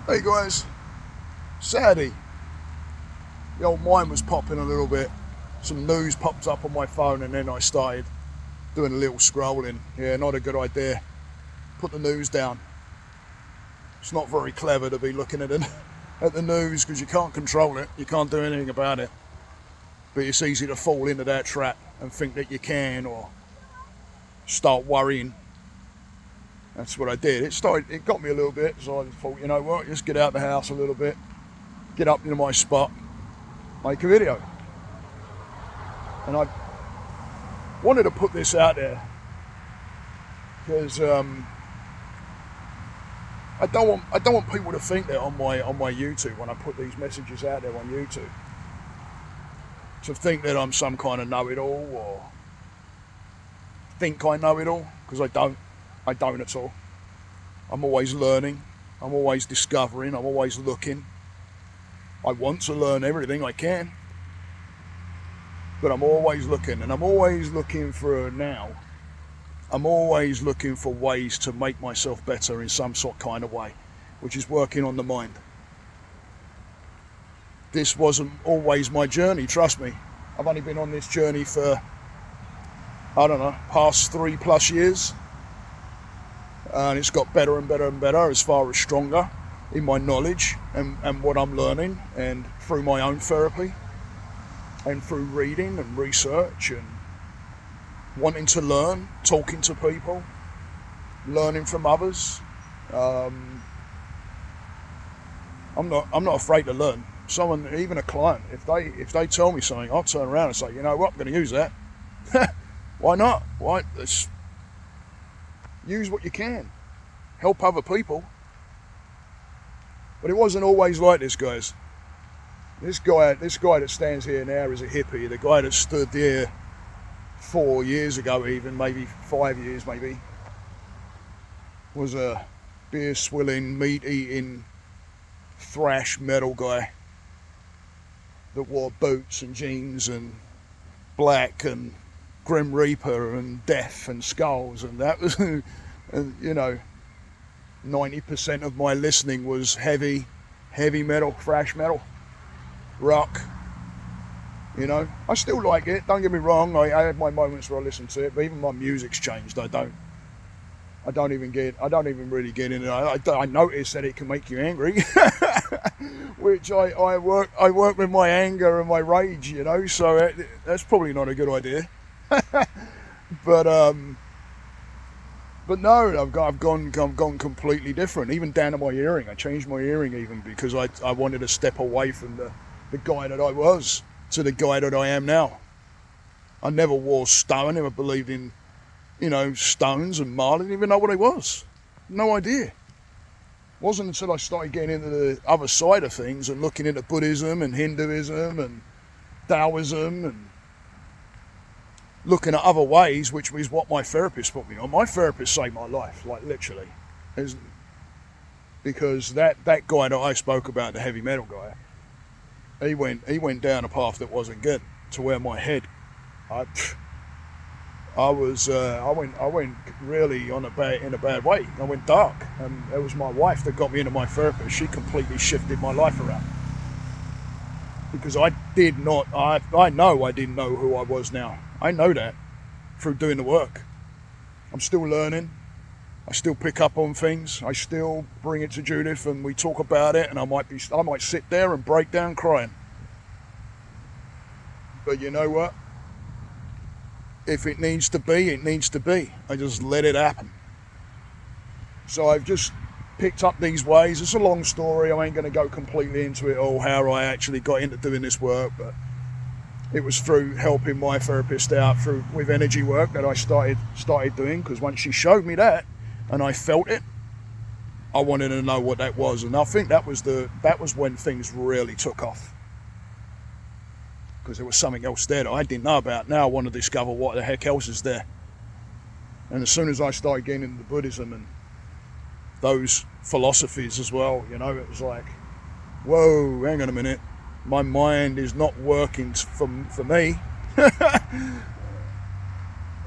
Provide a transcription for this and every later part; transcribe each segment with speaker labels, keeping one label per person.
Speaker 1: Hey guys, Saturday, the old mind was popping a little bit. Some news popped up on my phone and then I started doing a little scrolling. Yeah, not a good idea. Put the news down. It's not very clever to be looking at the news because you can't control it. You can't do anything about it. But it's easy to fall into that trap and think that you can or start worrying. That's what I did. It got me a little bit, so I thought, you know what, just get out of the house a little bit, get up into my spot, make a video. And I wanted to put this out there because I don't want people to think that on my YouTube, when I put these messages out there on YouTube, to think that I'm some kind of know-it-all or think I know it all, because I don't at all. I'm always learning, I'm always discovering, I'm always looking. I want to learn everything I can, but I'm always looking, and I'm always looking for I'm always looking for ways to make myself better in some sort kind of way, which is working on the mind. This wasn't always my journey, trust me. I've only been on this journey for, I don't know, past 3+ years. And it's got better and better and better as far as stronger in my knowledge and what I'm learning, and through my own therapy and through reading and research and wanting to learn, talking to people, learning from others. I'm not afraid to learn. Someone, even a client, if they tell me something, I'll turn around and say, you know what, I'm going to use that. Why not? Why? Use what you can. Help other people. But it wasn't always like this, guys. This guy that stands here now is a hippie. The guy that stood there 4 years ago, even maybe 5 years, maybe, was a beer swilling, meat eating, thrash metal guy that wore boots and jeans and black and Grim Reaper and Death and Skulls, and that was, and, you know, 90% of my listening was heavy metal, thrash metal, rock. You know, I still like it. Don't get me wrong. I have my moments where I listen to it, but even my music's changed. I don't even really get in it. I notice that it can make you angry, which I work with my anger and my rage. You know, so that's probably not a good idea. but no, I've gone completely different. Even down to my earring, I changed my earring even because I wanted to step away from the guy that I was to the guy that I am now. I never wore stone. I never believed in, you know, stones and marl. I didn't even know what it was. No idea. It wasn't until I started getting into the other side of things and looking into Buddhism and Hinduism and Taoism and looking at other ways, which was what my therapist put me on. My therapist saved my life, like literally. Because that guy that I spoke about, the heavy metal guy, he went down a path that wasn't good, to where my head, I went really in a bad way. I went dark, and it was my wife that got me into my therapist. She completely shifted my life around. Because I know I didn't know who I was now. I know that through doing the work. I'm still learning. I still pick up on things. I still bring it to Judith and we talk about it, and I might sit there and break down crying. But you know what? If it needs to be, it needs to be. I just let it happen. So I've just picked up these ways. It's a long story. I ain't going to go completely into it all, how I actually got into doing this work, but it was through helping my therapist out with energy work that I started doing, because once she showed me that and I felt it, I wanted to know what that was. And I think that was when things really took off, because there was something else there that I didn't know about. Now I want to discover what the heck else is there. And as soon as I started getting into Buddhism and those philosophies as well, you know, it was like, whoa, hang on a minute. My mind is not working for me.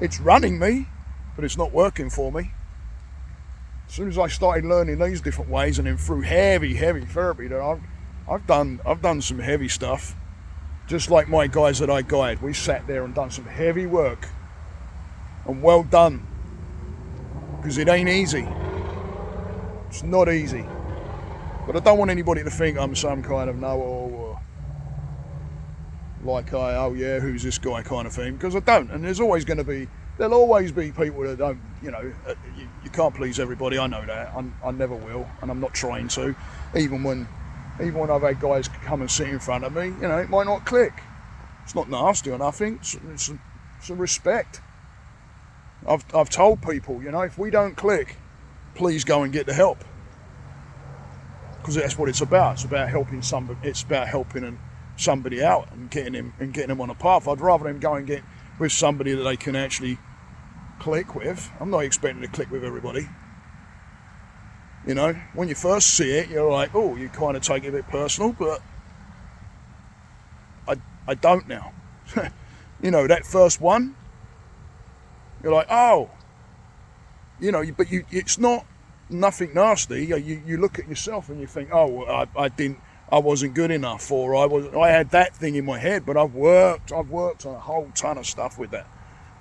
Speaker 1: It's running me, but it's not working for me. As soon as I started learning these different ways, and then through heavy therapy, that I've done some heavy stuff. Just like my guys that I guide, we sat there and done some heavy work, and well done, because it ain't easy. It's not easy. But I don't want anybody to think I'm some kind of know-all, or like oh yeah, who's this guy kind of thing, because I don't. And there'll always be people that don't, you can't please everybody. I know that. I never will, and I'm not trying to. Even when I've had guys come and sit in front of me, it might not click. It's not nasty or nothing. It's a respect. I've told people, if we don't click, please go and get the help, because that's what it's about. It's about helping somebody. It's about helping somebody out and getting them on a path. I'd rather them go and get with somebody that they can actually click with. I'm not expecting to click with everybody. When you first see it, you're like, oh, you kind of take it a bit personal, but I don't now. That first one, you're like, oh, but it's not nothing nasty. You look at yourself and you think, oh, I wasn't good enough, or I had that thing in my head, but I've worked on a whole ton of stuff with that.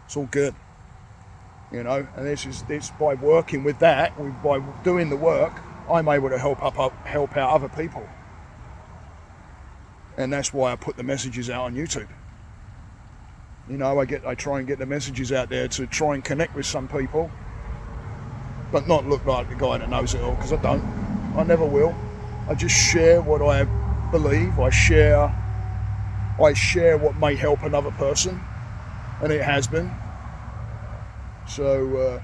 Speaker 1: It's all good. And this by working with that, by doing the work, I'm able to help out other people. And that's why I put the messages out on YouTube. I try and get the messages out there to try and connect with some people, but not look like the guy that knows it all, because I don't. I never will. I just share what I believe. I share what may help another person, and it has been. So,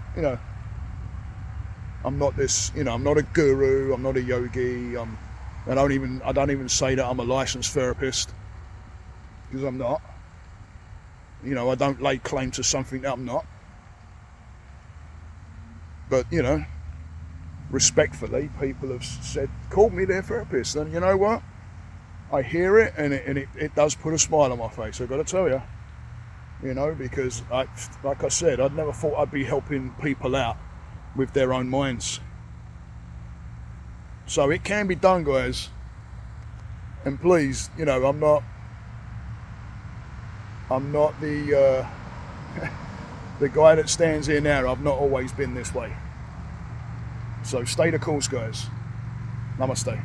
Speaker 1: I'm not this, I'm not a guru, I'm not a yogi, I don't even say that I'm a licensed therapist, because I'm not. I don't lay claim to something that I'm not. But, respectfully, people have called me their therapist, and you know what? I hear it, and it does put a smile on my face, I've got to tell you. Because like I said, I'd never thought I'd be helping people out with their own minds. So it can be done, guys. And please, I'm not the the guy that stands here now. I've not always been this way. So stay the course, guys. Namaste.